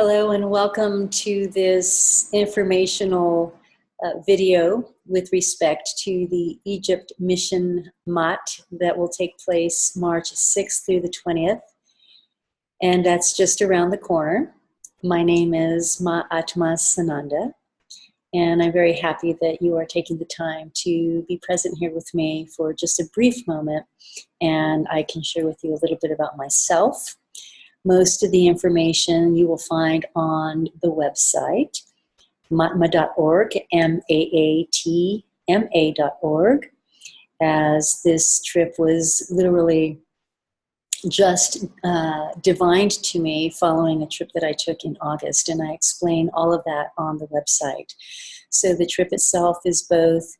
Hello and welcome to this informational video with respect to the Egypt Mission Mat that will take place March 6th through the 20th. And that's just around the corner. My name is Ma Atma Sananda, and I'm very happy that you are taking the time to be present here with me for just a brief moment, and I can share with you a little bit about myself. Most of the information you will find on the website, maatma.org, maatma.org, as this trip was literally just divined to me following a trip that I took in August, and I explain all of that on the website. So the trip itself is both,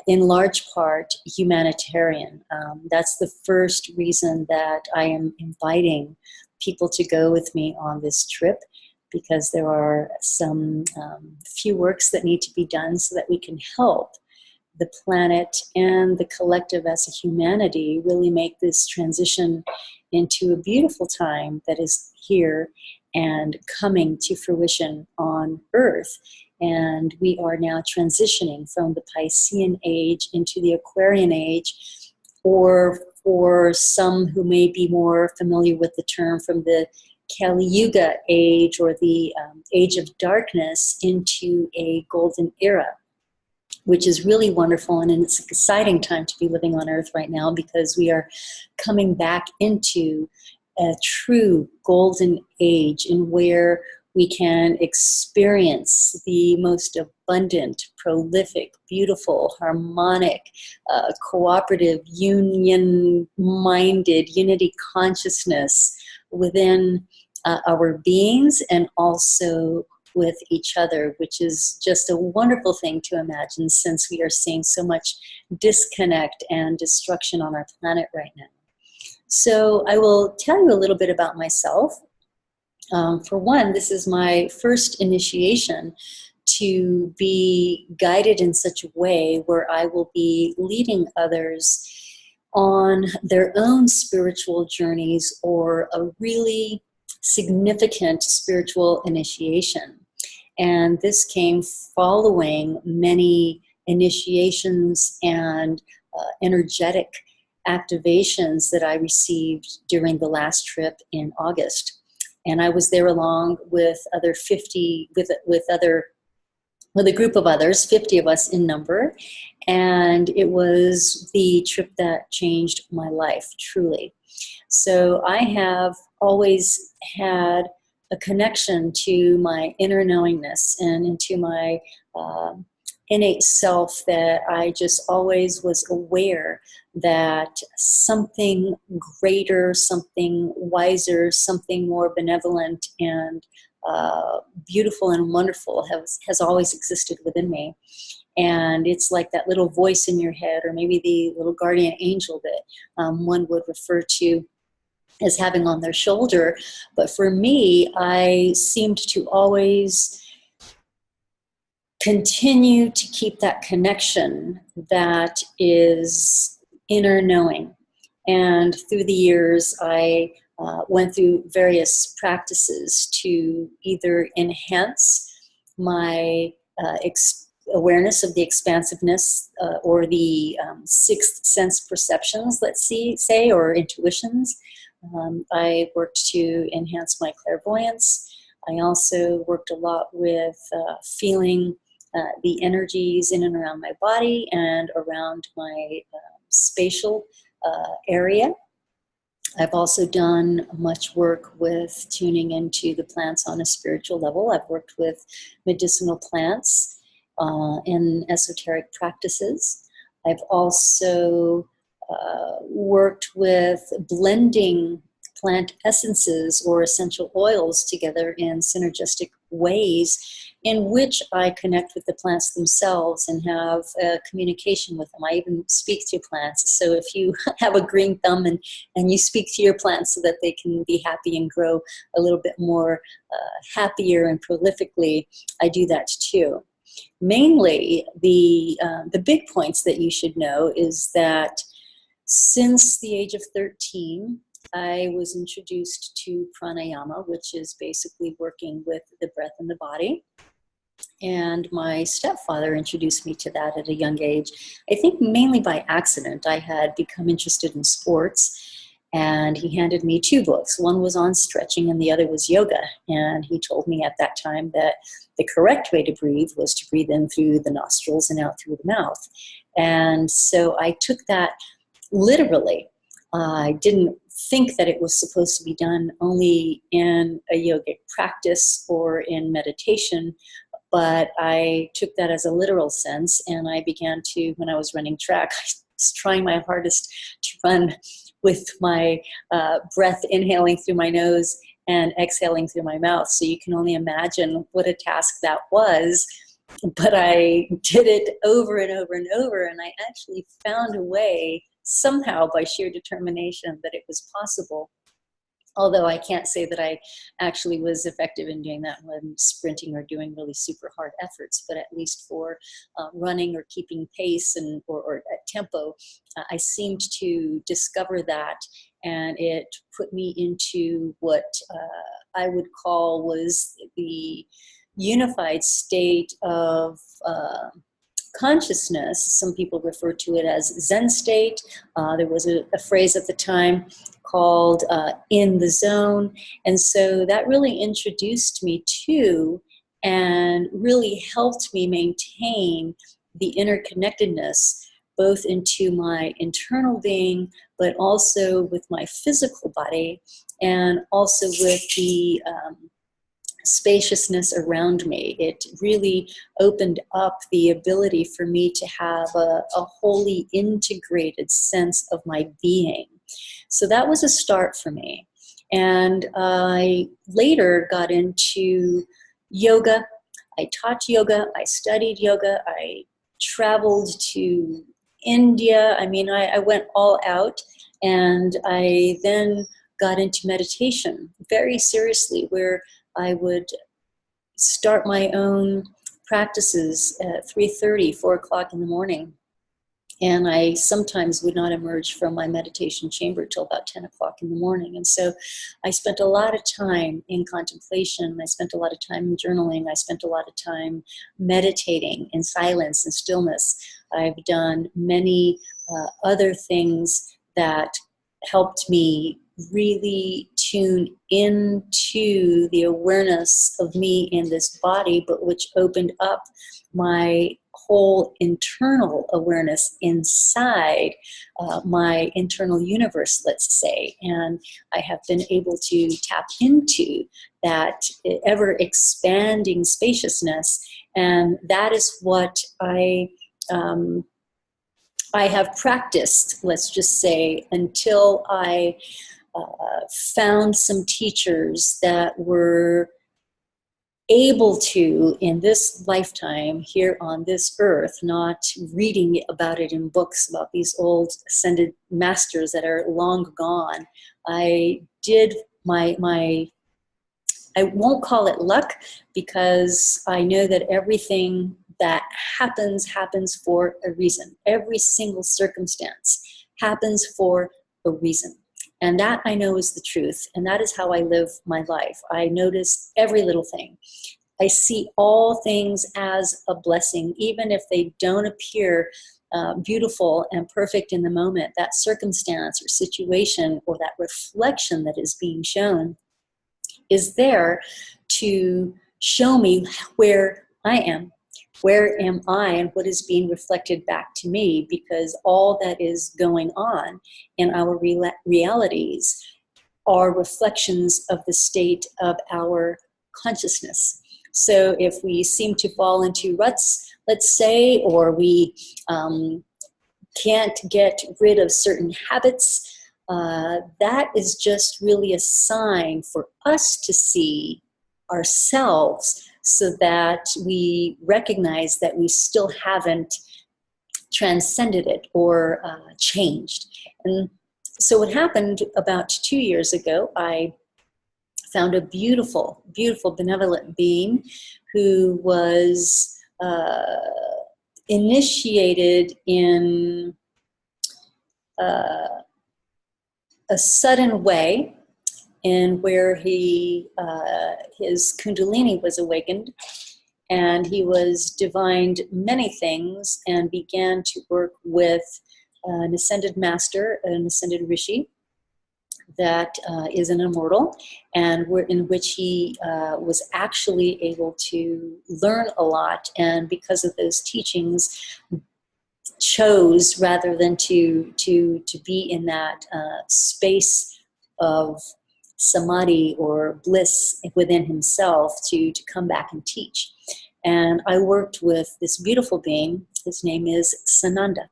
in large part, humanitarian. That's the first reason that I am inviting people to go with me on this trip, because there are some few works that need to be done so that we can help the planet and the collective as a humanity really make this transition into a beautiful time that is here and coming to fruition on Earth. And we are now transitioning from the Piscean age into the Aquarian age, or for some who may be more familiar with the term, from the Kali Yuga age, or the age of darkness, into a golden era, which is really wonderful. And it's an exciting time to be living on Earth right now, because we are coming back into a true golden age in where we can experience the most abundant, prolific, beautiful, harmonic, cooperative, union-minded, unity consciousness within our beings and also with each other, which is just a wonderful thing to imagine, since we are seeing so much disconnect and destruction on our planet right now. So I will tell you a little bit about myself. For one, this is my first initiation to be guided in such a way where I will be leading others on their own spiritual journeys or a really significant spiritual initiation. And this came following many initiations and energetic activations that I received during the last trip in August. And I was there along with other 50, with a group of others, 50 of us in number. And it was the trip that changed my life, truly. So I have always had a connection to my inner knowingness and into my innate self, that I just always was aware that something greater, something wiser, something more benevolent and beautiful and wonderful has always existed within me. And it's like that little voice in your head, or maybe the little guardian angel that one would refer to as having on their shoulder. But for me, I seemed to always continue to keep that connection that is inner knowing. And through the years, I went through various practices to either enhance my awareness of the expansiveness or the sixth sense perceptions, let's say, or intuitions. I worked to enhance my clairvoyance. I also worked a lot with feeling the energies in and around my body and around my spatial area. I've also done much work with tuning into the plants on a spiritual level. I've worked with medicinal plants in esoteric practices. I've also worked with blending plant essences or essential oils together in synergistic ways, in which I connect with the plants themselves and have communication with them. I even speak to plants. So if you have a green thumb and you speak to your plants so that they can be happy and grow a little bit more happier and prolifically, I do that too. Mainly, the big points that you should know is that since the age of 13, I was introduced to pranayama, which is basically working with the breath in the body. And my stepfather introduced me to that at a young age. I think mainly by accident. I had become interested in sports, and he handed me two books. One was on stretching and the other was yoga. And he told me at that time that the correct way to breathe was to breathe in through the nostrils and out through the mouth. And so I took that literally. I didn't think that it was supposed to be done only in a yogic practice or in meditation, but I took that as a literal sense, and I began to, when I was running track, I was trying my hardest to run with my breath inhaling through my nose and exhaling through my mouth. So you can only imagine what a task that was. But I did it over and over and over, and I actually found a way, somehow by sheer determination, that it was possible. Although I can't say that I actually was effective in doing that when sprinting or doing really super hard efforts, but at least for running or keeping pace or at tempo, I seemed to discover that, and it put me into what I would call was the unified state of consciousness. Some people refer to it as Zen State. There was a phrase at the time called in the zone. And so that really introduced me to and really helped me maintain the interconnectedness both into my internal being, but also with my physical body, and also with the spaciousness around me. It really opened up the ability for me to have a wholly integrated sense of my being. So that was a start for me. And I later got into yoga. I taught yoga. I studied yoga. I traveled to India. I mean, I went all out, and I then got into meditation very seriously, where I would start my own practices at 3:30, 4 o'clock in the morning. And I sometimes would not emerge from my meditation chamber till about 10 o'clock in the morning. And so I spent a lot of time in contemplation. I spent a lot of time in journaling. I spent a lot of time meditating in silence and stillness. I've done many other things that helped me really tune into the awareness of me in this body, but which opened up my whole internal awareness inside my internal universe, let's say. And I have been able to tap into that ever expanding spaciousness. And that is what I have practiced, let's just say, until I found some teachers that were able to, in this lifetime here on this earth, not reading about it in books about these old ascended masters that are long gone. I did my I won't call it luck, because I know that everything that happens for a reason. Every single circumstance happens for a reason. And that I know is the truth. And that is how I live my life. I notice every little thing. I see all things as a blessing, even if they don't appear beautiful and perfect in the moment. That circumstance or situation or that reflection that is being shown is there to show me where I am. Where am I, and what is being reflected back to me? Because all that is going on in our realities are reflections of the state of our consciousness. So if we seem to fall into ruts, let's say, or we can't get rid of certain habits, that is just really a sign for us to see ourselves, so that we recognize that we still haven't transcended it or changed. And so what happened about 2 years ago, I found a beautiful, beautiful, benevolent being who was initiated in a sudden way in where his kundalini was awakened, and he was divined many things and began to work with an ascended master, an ascended rishi, that is an immortal, and in which he was actually able to learn a lot, and because of those teachings chose, rather than to be in that space of samadhi or bliss within himself, to come back and teach. And I worked with this beautiful being. His name is Sananda,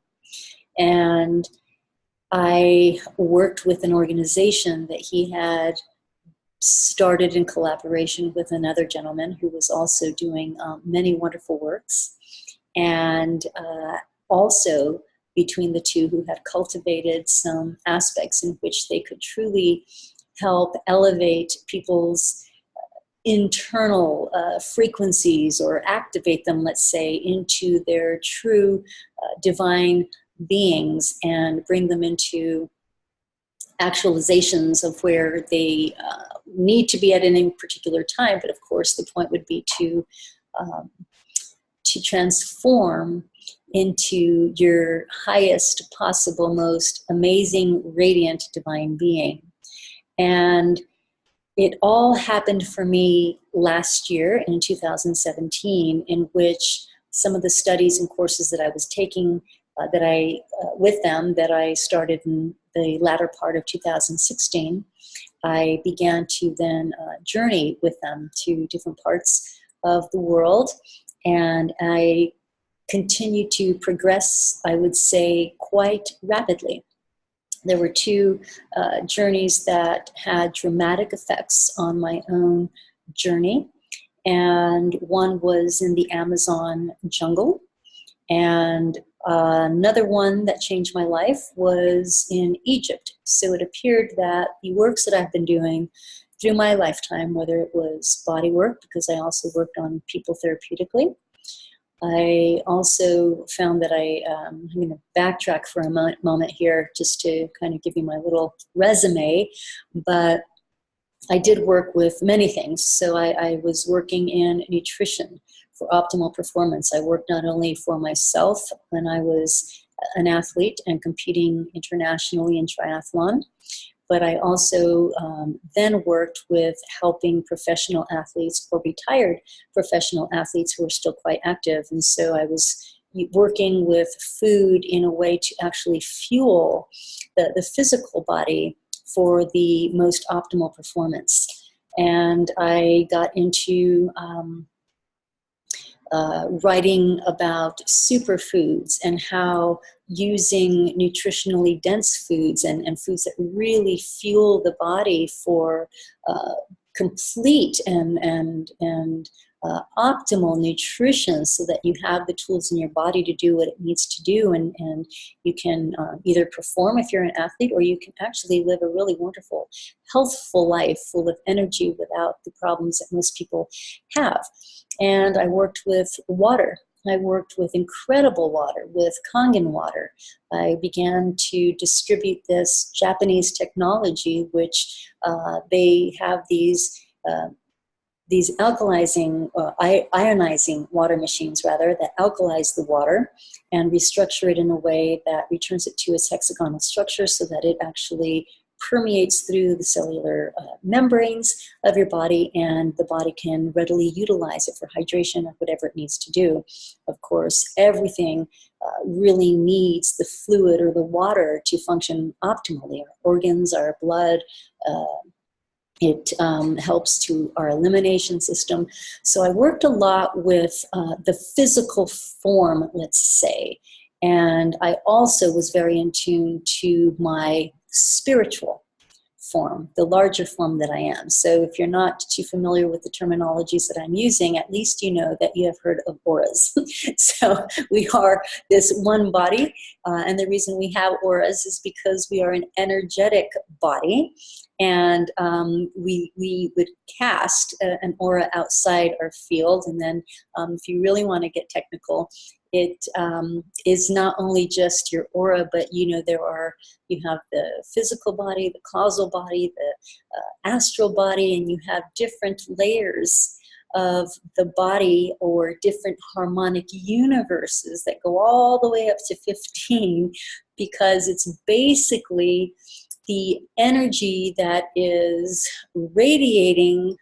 and I worked with an organization that he had started in collaboration with another gentleman who was also doing many wonderful works. And also between the two, who had cultivated some aspects in which they could truly help elevate people's internal frequencies, or activate them, let's say, into their true divine beings, and bring them into actualizations of where they need to be at any particular time. But of course, the point would be to transform into your highest possible, most amazing, radiant divine being. And it all happened for me last year in 2017, in which some of the studies and courses that I was taking that I started in the latter part of 2016, I began to then journey with them to different parts of the world, and I continued to progress, I would say, quite rapidly. There were two journeys that had dramatic effects on my own journey, and one was in the Amazon jungle, and another one that changed my life was in Egypt. So it appeared that the works that I've been doing through my lifetime, whether it was body work, because I also worked on people therapeutically, I also found that I'm going to backtrack for a moment here just to kind of give you my little resume, but I did work with many things. So I was working in nutrition for optimal performance. I worked not only for myself when I was an athlete and competing internationally in triathlon, but I also then worked with helping professional athletes or retired professional athletes who are still quite active. And so I was working with food in a way to actually fuel the physical body for the most optimal performance. And I got into writing about superfoods and how using nutritionally dense foods and foods that really fuel the body for complete and optimal nutrition, so that you have the tools in your body to do what it needs to do, and you can either perform if you're an athlete, or you can actually live a really wonderful, healthful life full of energy without the problems that most people have. And I worked with water. I worked with incredible water, with Kangen water. I began to distribute this Japanese technology, which they have these alkalizing, ionizing water machines, rather, that alkalize the water and restructure it in a way that returns it to its hexagonal structure, so that it actually permeates through the cellular membranes of your body, and the body can readily utilize it for hydration or whatever it needs to do. Of course, everything really needs the fluid or the water to function optimally. Our organs, our blood, it helps to our elimination system. So I worked a lot with the physical form, let's say, and I also was very in tune to my spiritual form, the larger form that I am. So if you're not too familiar with the terminologies that I'm using, at least you know that you have heard of auras. So we are this one body, and the reason we have auras is because we are an energetic body, And we would cast an aura outside our field. And then if you really want to get technical, it is not only just your aura, but you have the physical body, the causal body, the astral body, and you have different layers of the body, or different harmonic universes that go all the way up to 15, because it's basically the energy that is radiating,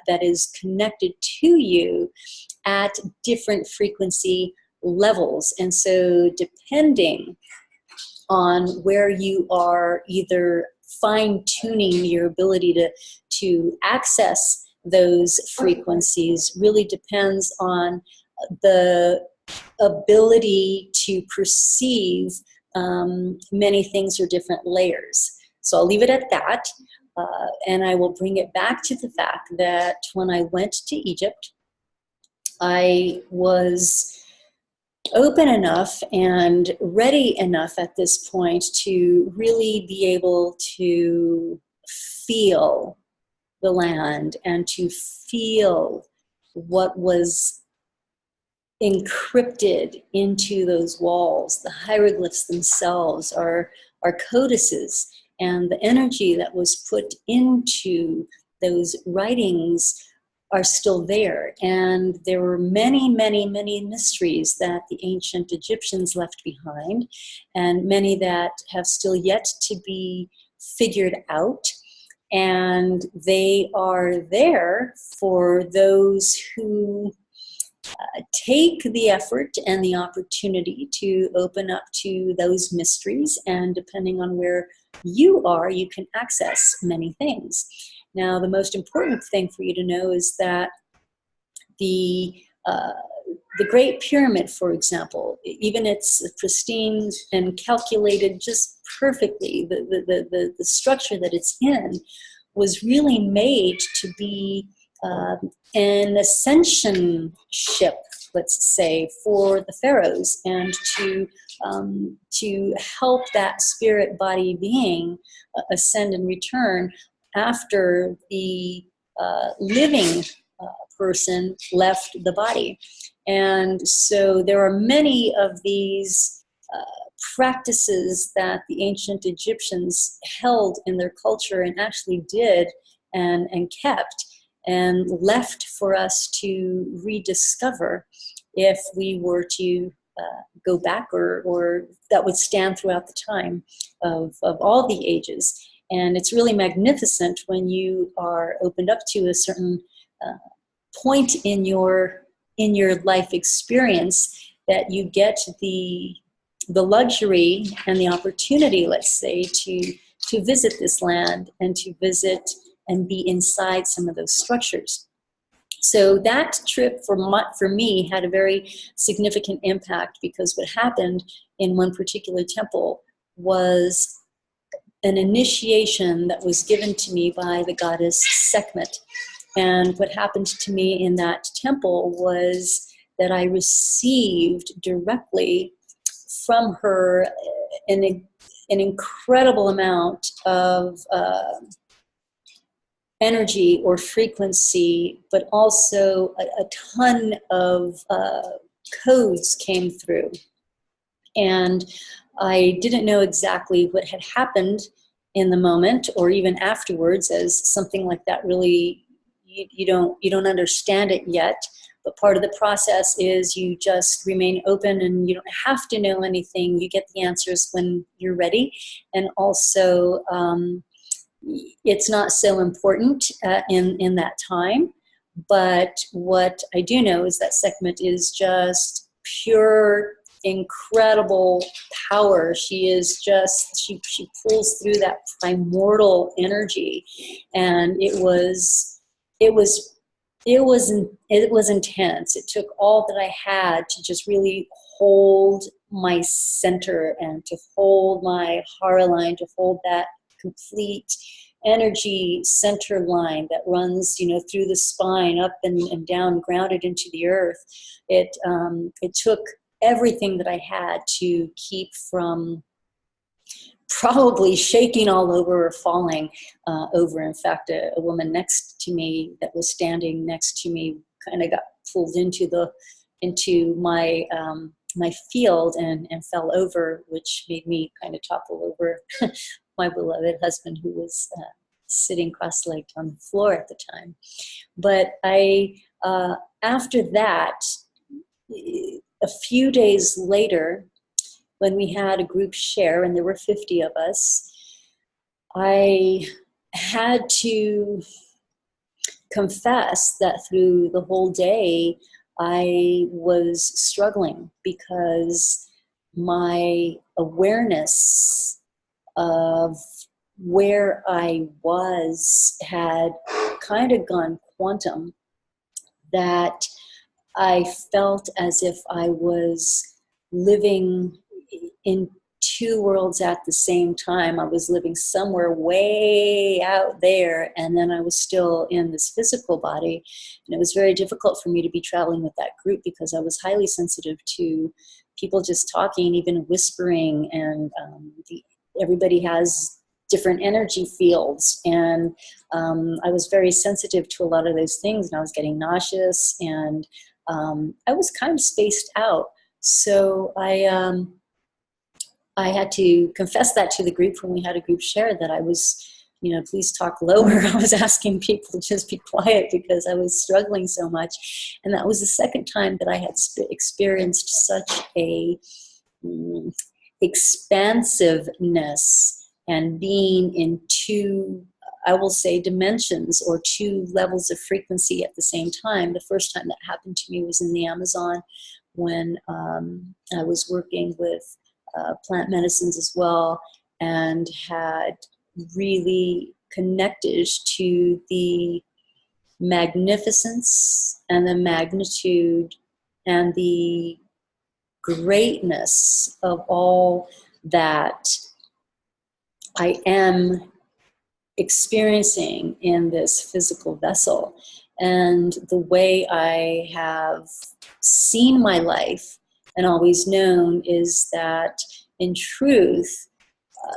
that is connected to you at different frequency levels. And so depending on where you are either fine-tuning your ability to access those frequencies really depends on the ability to perceive many things or different layers. So I'll leave it at that, and I will bring it back to the fact that when I went to Egypt, I was open enough and ready enough at this point to really be able to feel the land and to feel what was encrypted into those walls. The hieroglyphs themselves are codices, and the energy that was put into those writings are still there. And there were many, many, many mysteries that the ancient Egyptians left behind, and many that have still yet to be figured out. And they are there for those who take the effort and the opportunity to open up to those mysteries. And depending on where you are, you can access many things. Now, the most important thing for you to know is that the Great Pyramid, for example, even it's pristine and calculated just perfectly, the structure that it's in was really made to be an ascension ship, let's say, for the pharaohs, and to help that spirit body being ascend and return after the living person left the body. And so there are many of these practices that the ancient Egyptians held in their culture and actually did and kept and left for us to rediscover if we were to go back, or that would stand throughout the time of all the ages. And it's really magnificent when you are opened up to a certain point in your life experience that you get the luxury and the opportunity, let's say, to visit this land and to visit and be inside some of those structures. So that trip for me had a very significant impact, because what happened in one particular temple was an initiation that was given to me by the goddess Sekhmet. And what happened to me in that temple was that I received directly from her an incredible amount of energy or frequency, but also a ton of codes came through. And I didn't know exactly what had happened in the moment or even afterwards, as something like that really, you don't understand it yet. But part of the process is you just remain open, and you don't have to know anything. You get the answers when you're ready. And also, it's not so important in that time. But what I do know is that Sekhmet is just pure, incredible power. She is just, she pulls through that primordial energy. And it was intense. It took all that I had to just really hold my center and to hold my heart line, to hold that complete energy center line that runs, through the spine, up and down, grounded into the earth. It took everything that I had to keep from probably shaking all over or falling over. In fact, a woman next to me that was standing next to me kind of got pulled into my my field and fell over, which made me kind of topple over my beloved husband, who was sitting cross-legged on the floor at the time. But after that, a few days later, when we had a group share, and there were 50 of us, I had to confess that through the whole day, I was struggling because my awareness of where I was had kind of gone quantum, that I felt as if I was living in two worlds at the same time. I was living somewhere way out there, and then I was still in this physical body. And it was very difficult for me to be traveling with that group because I was highly sensitive to people just talking, even whispering, and everybody has different energy fields. And I was very sensitive to a lot of those things, and I was getting nauseous, and I was kind of spaced out. So I had to confess that to the group when we had a group share, that I was, please talk lower. I was asking people to just be quiet because I was struggling so much. And that was the second time that I had experienced such a expansiveness and being in two, I will say, dimensions or two levels of frequency at the same time. The first time that happened to me was in the Amazon, when I was working with plant medicines as well, and had really connected to the magnificence and the magnitude and the greatness of all that I am experiencing in this physical vessel. And the way I have seen my life and always known is that in truth,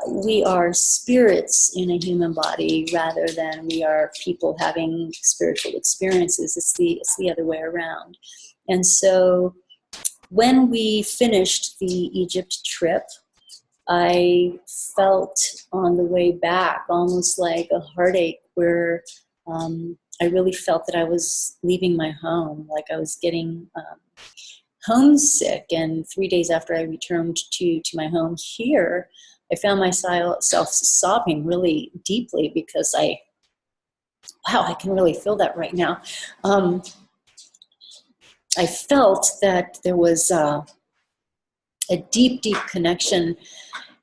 we are spirits in a human body rather than we are people having spiritual experiences. It's the other way around. And so when we finished the Egypt trip, I felt on the way back almost like a heartache, where I really felt that I was leaving my home, like I was getting homesick. And 3 days after I returned to my home here, I found myself sobbing really deeply because I can really feel that right now. I felt that there was a deep, deep connection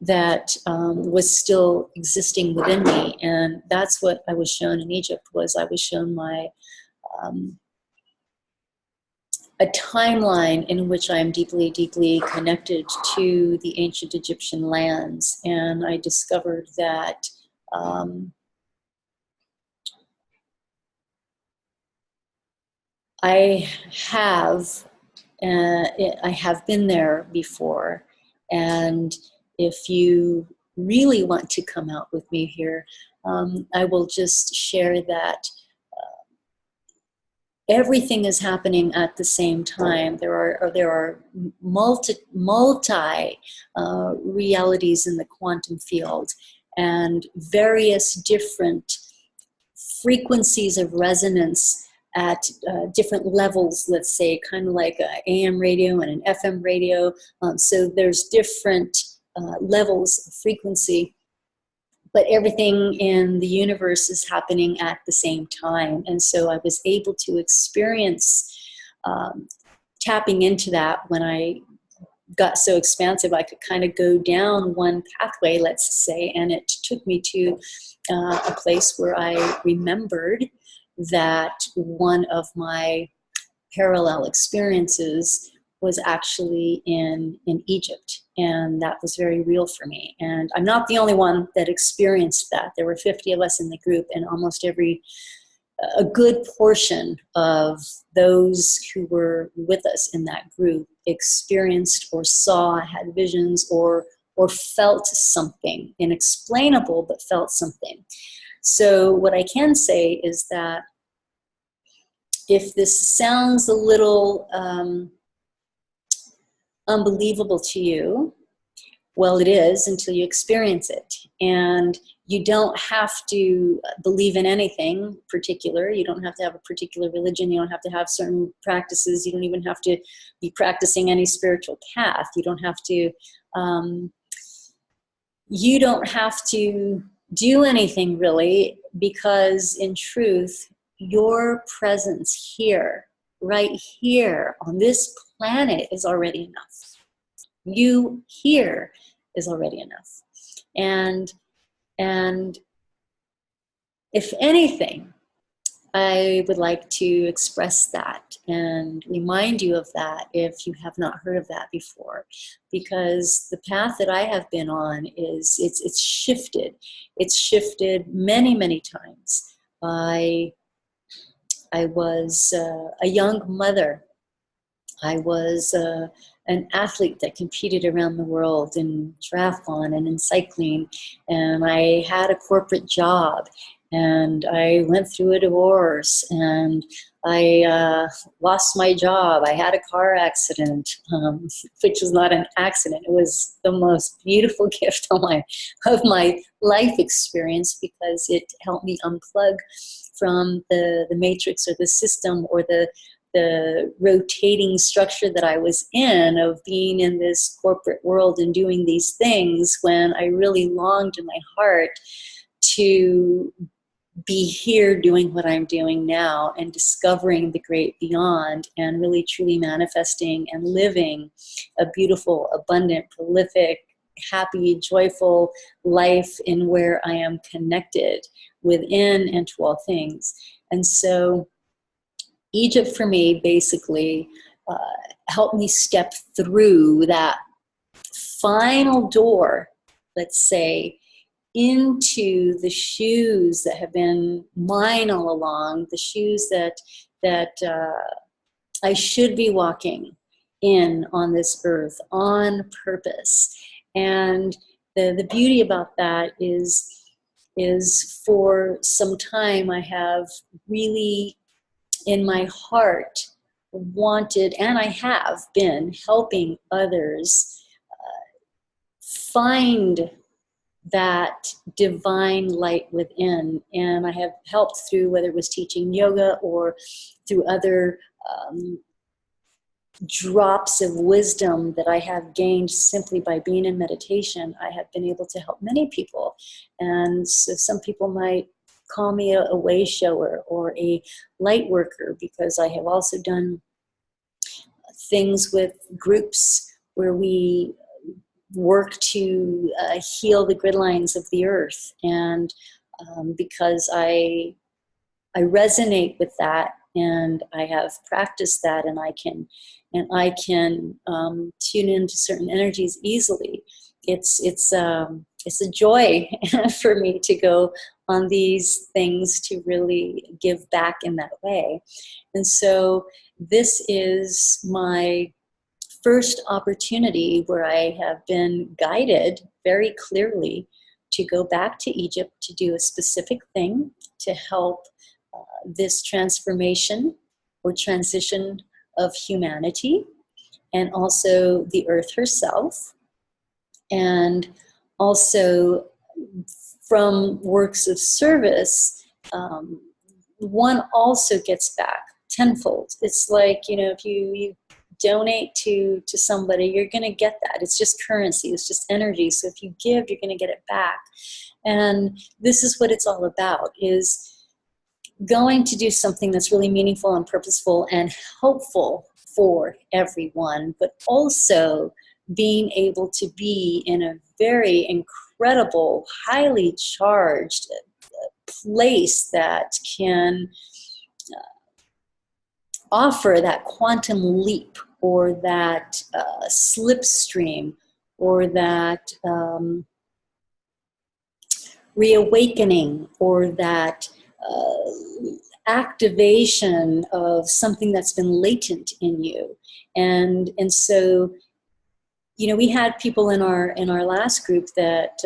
that was still existing within me. And that's what I was shown in Egypt. I was shown my a timeline in which I am deeply, deeply connected to the ancient Egyptian lands. And I discovered that I have been there before. And if you really want to come out with me here, I will just share that everything is happening at the same time. There are multi realities in the quantum field, and various different frequencies of resonance at different levels, let's say, kind of like an AM radio and an FM radio. So there's different levels of frequency, but everything in the universe is happening at the same time. And so I was able to experience tapping into that. When I got so expansive, I could kind of go down one pathway, let's say, and it took me to a place where I remembered that one of my parallel experiences was actually in Egypt. And that was very real for me. And I'm not the only one that experienced that. There were 50 of us in the group, and almost a good portion of those who were with us in that group experienced or saw, had visions, or or felt something, inexplainable, but felt something. So what I can say is that if this sounds a little unbelievable to you, well, it is until you experience it. And you don't have to believe in anything particular. You don't have to have a particular religion. You don't have to have certain practices. You don't even have to be practicing any spiritual path. You don't have to do anything really, because in truth, your presence here, right here on this planet, is already enough. You here is already enough. And if anything, I would like to express that and remind you of that if you have not heard of that before, because the path that I have been on is, it's shifted. It's shifted many, many times. I was a young mother. I was an athlete that competed around the world in triathlon and in cycling, and I had a corporate job, and I went through a divorce, and I lost my job. I had a car accident, which was not an accident. It was the most beautiful gift of my life experience, because it helped me unplug from the matrix or the system or the rotating structure that I was in, of being in this corporate world and doing these things, when I really longed in my heart to be here doing what I'm doing now and discovering the great beyond, and really truly manifesting and living a beautiful, abundant, prolific, happy, joyful life in where I am connected within and to all things. And so Egypt for me basically helped me step through that final door, let's say, into the shoes that have been mine all along, the shoes that I should be walking in on this earth on purpose. And the beauty about that is for some time I have really in my heart wanted, and I have been helping others find that divine light within. And I have helped through, whether it was teaching yoga or through other drops of wisdom that I have gained simply by being in meditation. I have been able to help many people. And so some people might call me a way shower or a light worker, because I have also done things with groups where we work to heal the grid lines of the earth. And because I resonate with that, and I have practiced that, and I can tune into certain energies easily. It's a joy for me to go on these things to really give back in that way. And so this is my first opportunity where I have been guided very clearly to go back to Egypt to do a specific thing to help this transformation or transition of humanity, and also the earth herself. And also from works of service, one also gets back tenfold. It's like, if you donate to somebody, you're going to get that. It's just currency. It's just energy. So if you give, you're going to get it back. And this is what it's all about, is going to do something that's really meaningful and purposeful and helpful for everyone, but also being able to be in a very incredible, highly charged place that can offer that quantum leap, or that slipstream, or that reawakening, or that activation of something that's been latent in you. And so you know, we had people in our last group that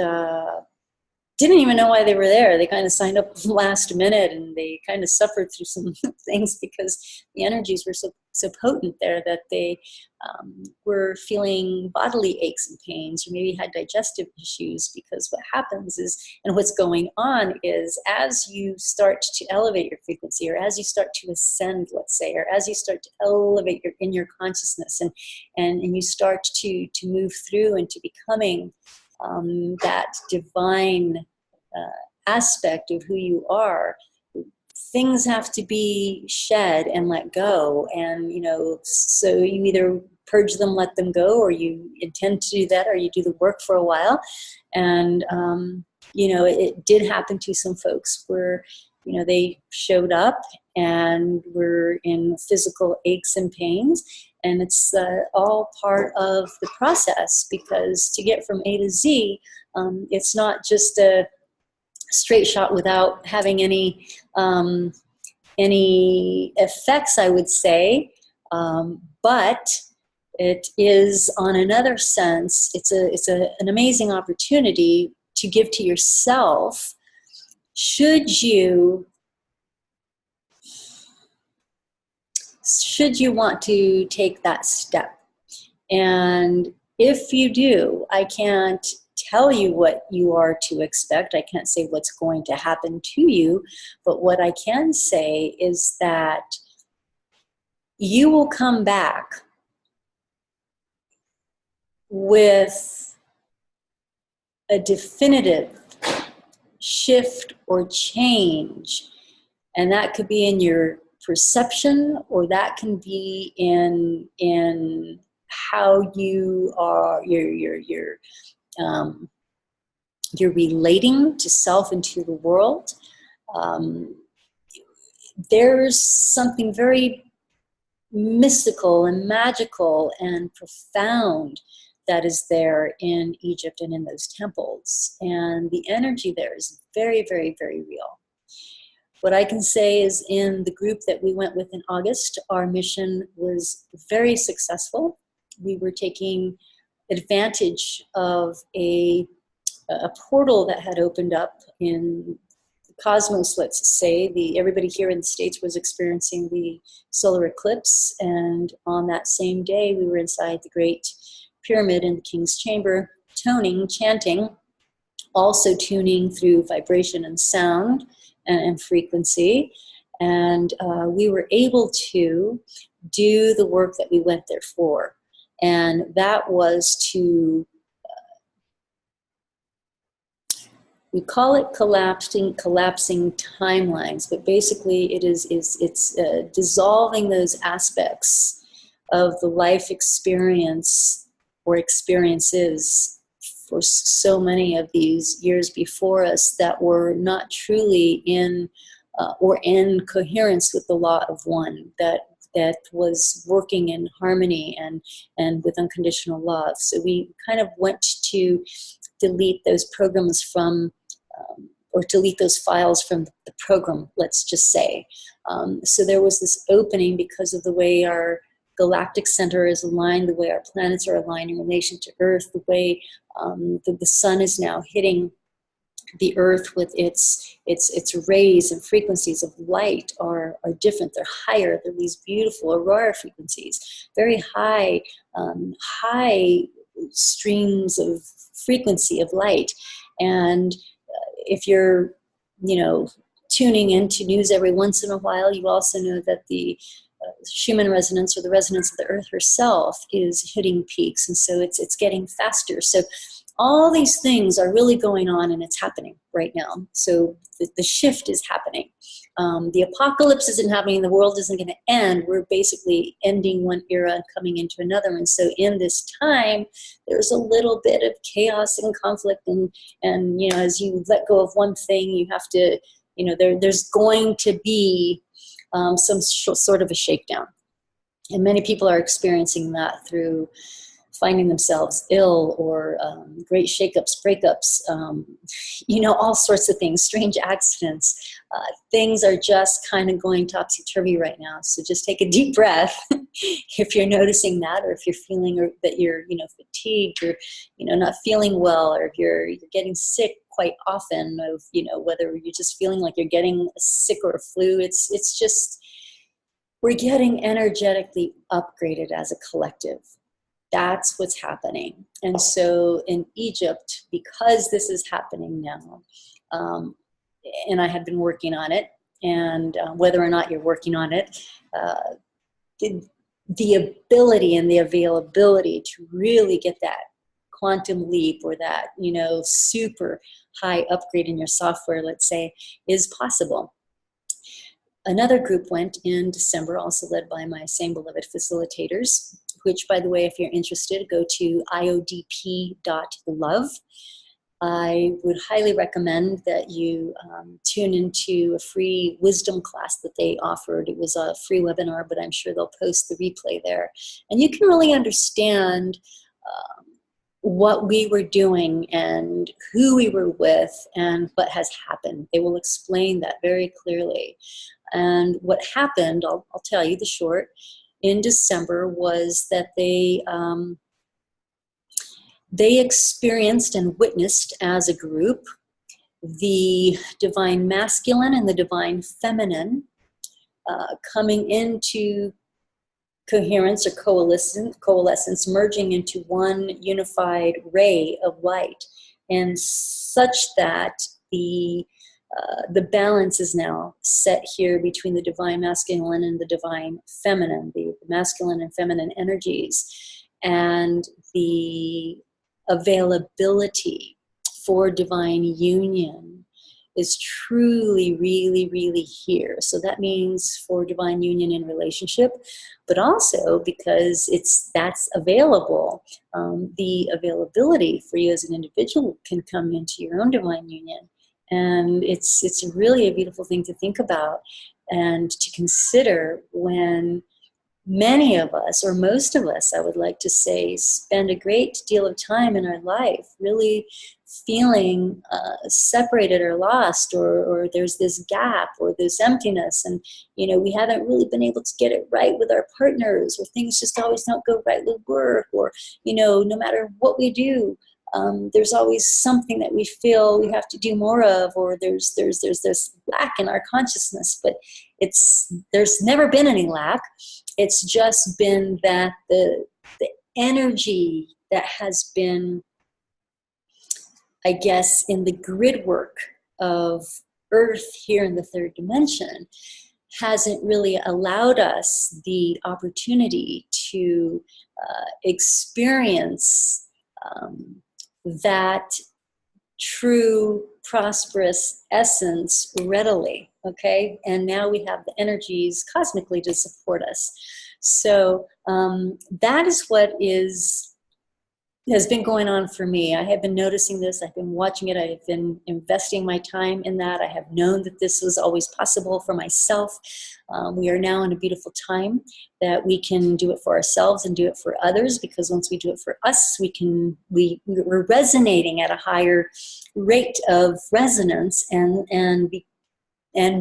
didn't even know why they were there. They kind of signed up last minute, and they kind of suffered through some things because the energies were so potent there that they were feeling bodily aches and pains, or maybe had digestive issues. Because what happens is, and what's going on is, as you start to elevate your frequency, or as you start to ascend, let's say, or as you start to elevate in your consciousness, and you start to move through into becoming that divine aspect of who you are, things have to be shed and let go. And, you know, so you either purge them, let them go, or you intend to do that, or you do the work for a while. And, you know, it did happen to some folks where, you know, they showed up and were in physical aches and pains. And it's all part of the process, because to get from A to Z, it's not just a straight shot without having any effects, I would say. But it is, on another sense, it's an amazing opportunity to give to yourself, should you want to take that step. And if you do, I can't tell you what you are to expect. I can't say what's going to happen to you, but what I can say is that you will come back with a definitive shift or change. And that could be in your perception, or that can be in how you are, you're relating to self and to the world. There's something very mystical and magical and profound that is there in Egypt and in those temples. And the energy there is very, very, very real. What I can say is, in the group that we went with in August, our mission was very successful. We were taking advantage of a portal that had opened up in the cosmos, let's say. Everybody here in the States was experiencing the solar eclipse, and on that same day, we were inside the Great Pyramid in the King's Chamber, chanting, also tuning through vibration and sound and frequency. And we were able to do the work that we went there for. And that was to, we call it collapsing timelines, but basically it's dissolving those aspects of the life experience or experiences for so many of these years before us that were not truly in or in coherence with the law of one, that was working in harmony and with unconditional love. So we kind of went to delete those programs from, or delete those files from the program, let's just say. So there was this opening because of the way our galactic center is aligned, the way our planets are aligned in relation to Earth, the way the sun is now hitting the Earth with its rays and frequencies of light are different. They're higher. They're these beautiful aurora frequencies, very high streams of frequency of light. And if you're, tuning into news every once in a while, you also know that the Schumann resonance, or the resonance of the Earth herself, is hitting peaks, and so it's getting faster. So all these things are really going on, and it's happening right now. So the shift is happening. The apocalypse isn't happening. The world isn't going to end. We're basically ending one era and coming into another. And so in this time, there's a little bit of chaos and conflict. And as you let go of one thing, you have to, there's going to be some sort of a shakedown. And many people are experiencing that through finding themselves ill, or great shakeups, breakups, all sorts of things, strange accidents. Things are just kind of going topsy-turvy right now. So just take a deep breath if you're noticing that, or if you're feeling that you're, fatigued, or, not feeling well, or if you're getting sick quite often, of, whether you're just feeling like you're getting sick or a flu. It's just, we're getting energetically upgraded as a collective. That's what's happening. And so in Egypt, because this is happening now, and I have been working on it, and whether or not you're working on it, the ability and the availability to really get that quantum leap, or that, super high upgrade in your software, let's say, is possible. Another group went in December, also led by my same beloved facilitators, which, by the way, if you're interested, go to iodp.love. I would highly recommend that you tune into a free wisdom class that they offered. It was a free webinar, but I'm sure they'll post the replay there. And you can really understand what we were doing and who we were with and what has happened. They will explain that very clearly. And what happened, I'll tell you the short, in December, was that they experienced and witnessed as a group the divine masculine and the divine feminine coming into coherence or coalescence, merging into one unified ray of light, and such that the balance is now set here between the divine masculine and the divine feminine, the masculine and feminine energies, and the availability for divine union is truly, really, really here. So that means for divine union in relationship, but also because that's available. The availability for you as an individual can come into your own divine union. And it's really a beautiful thing to think about and to consider when many of us, or most of us, I would like to say, spend a great deal of time in our life really feeling separated or lost, or there's this gap or this emptiness, and we haven't really been able to get it right with our partners, or things just always don't go right with work, or no matter what we do, there's always something that we feel we have to do more of, or there's this lack in our consciousness. But there's never been any lack. It's just been that the energy that has been, I guess, in the grid work of Earth here in the third dimension hasn't really allowed us the opportunity to experience that true prosperous essence readily, okay? And now we have the energies cosmically to support us. So that is what has been going on for me. I have been noticing this. I've been watching it. I've been investing my time in that. I have known that this was always possible for myself. We are now in a beautiful time that we can do it for ourselves and do it for others, because once we do it for us, we're resonating at a higher rate of resonance, and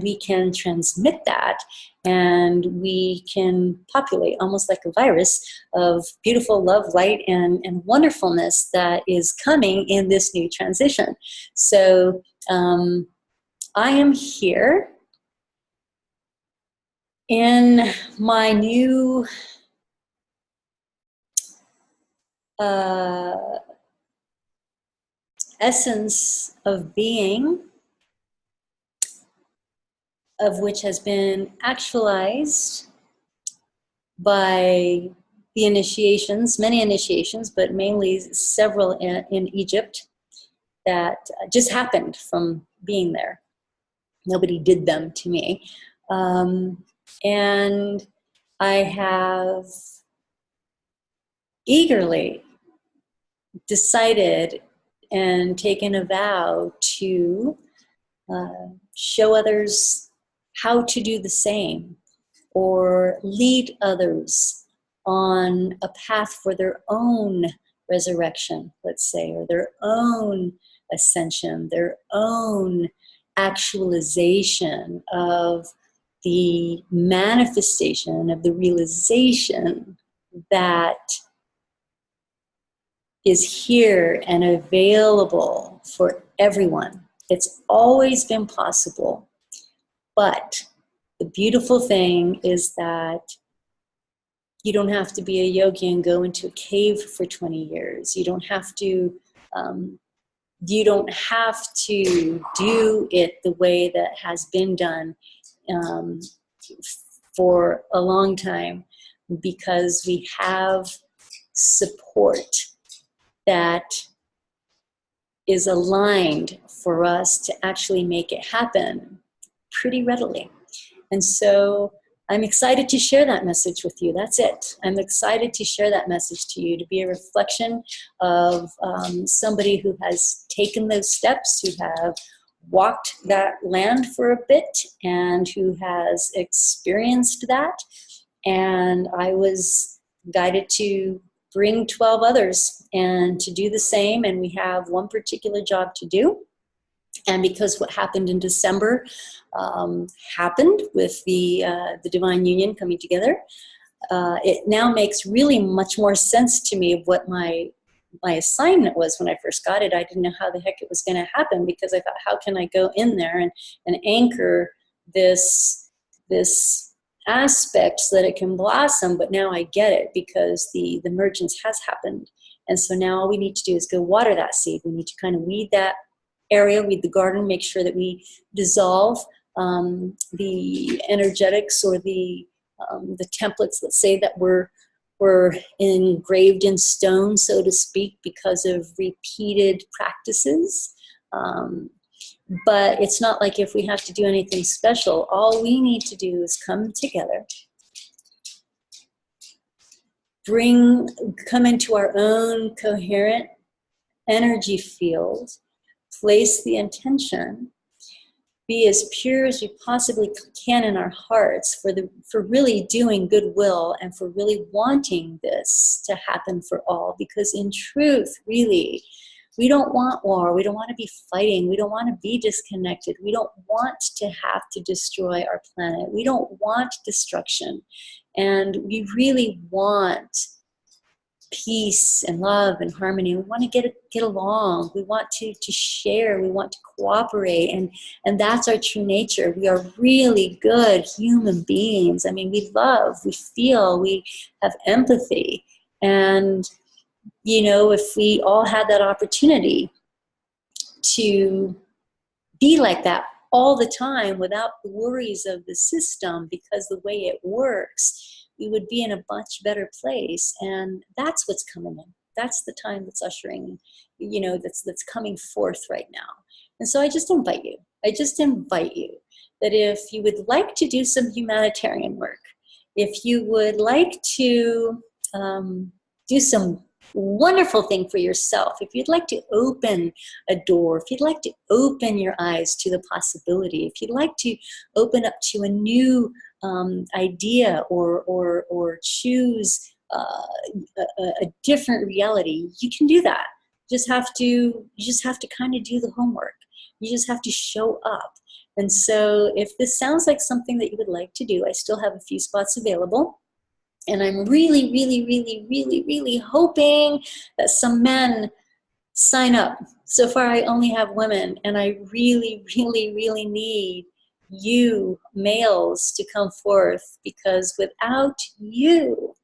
we can transmit that, and we can populate almost like a virus of beautiful love, light, and wonderfulness that is coming in this new transition. So I am here in my new essence of being, of which has been actualized by the initiations, many initiations, but mainly several in Egypt that just happened from being there. Nobody did them to me. And I have eagerly decided and taken a vow to show others how to do the same, or lead others on a path for their own resurrection, let's say, or their own ascension, their own actualization of the manifestation of the realization that is here and available for everyone. It's always been possible. But the beautiful thing is that you don't have to be a yogi and go into a cave for 20 years. You don't have to do it the way that has been done for a long time, because we have support that is aligned for us to actually make it happen pretty readily. And so I'm excited to share that message with you. That's it. I'm excited to share that message to you, to be a reflection of somebody who has taken those steps, who have walked that land for a bit, and who has experienced that. And I was guided to bring 12 others and to do the same. And we have one particular job to do. And because what happened in December happened with the Divine Union coming together, it now makes really much more sense to me of what my assignment was when I first got it. I didn't know how the heck it was going to happen, because I thought, how can I go in there and anchor this aspect so that it can blossom? But now I get it, because the emergence has happened. And so now all we need to do is go water that seed. We need to kind of weed that area, weed the garden, make sure that we dissolve the energetics or the templates, let's say, that were engraved in stone, so to speak, because of repeated practices. But it's not like if we have to do anything special. All we need to do is come together, come into our own coherent energy field, place the intention, be as pure as we possibly can in our hearts for really doing goodwill and for really wanting this to happen for all. Because in truth, really, we don't want war. We don't want to be fighting. We don't want to be disconnected. We don't want to have to destroy our planet. We don't want destruction. And we really want peace and love and harmony. We want to get along. We want to share. We want to cooperate. And that's our true nature. We are really good human beings. I mean, we love, we feel, we have empathy. And, you know, if we all had that opportunity to be like that all the time without the worries of the system, because the way it works, we would be in a much better place. And that's what's coming in. That's the time that's ushering, you know, that's coming forth right now. And so I just invite you that if you would like to do some humanitarian work, if you would like to do some wonderful thing for yourself, if you'd like to open a door, if you'd like to open your eyes to the possibility, if you'd like to open up to a new idea or choose a different reality, you can do that. You just have to kind of do the homework. You just have to show up. And so if this sounds like something that you would like to do, I still have a few spots available. And I'm really, really, really, really, really hoping that some men sign up. So far, I only have women, and I really, really, really need you males to come forth, because without you,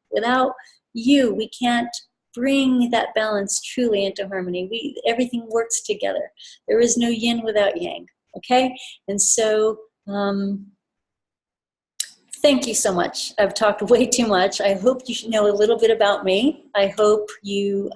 we can't bring that balance truly into harmony. Everything works together. There is no yin without yang, okay? And so, thank you so much. I've talked way too much. I hope you know a little bit about me. I hope you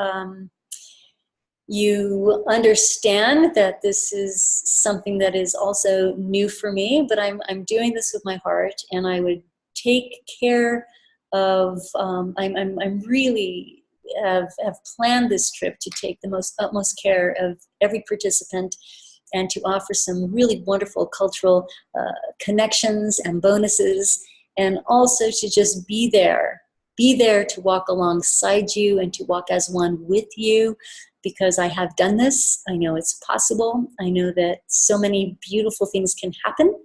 understand that this is something that is also new for me, but I'm doing this with my heart, and I would take care of, I'm really have planned this trip to take the utmost care of every participant, and to offer some really wonderful cultural connections and bonuses, and also to just be there be there to walk alongside you and to walk as one with you, because I have done this. I know it's possible. I know that so many beautiful things can happen.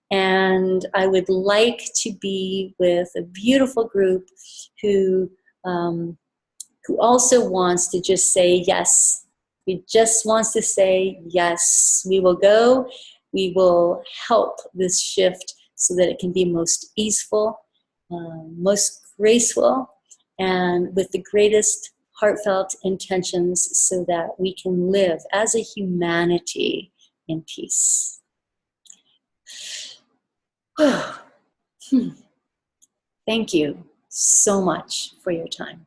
And I would like to be with a beautiful group who also wants to just say yes. Who just wants to say yes. We will go. We will help this shift so that it can be most easeful, most graceful, and with the greatest heartfelt intentions, so that we can live as a humanity in peace. Thank you so much for your time.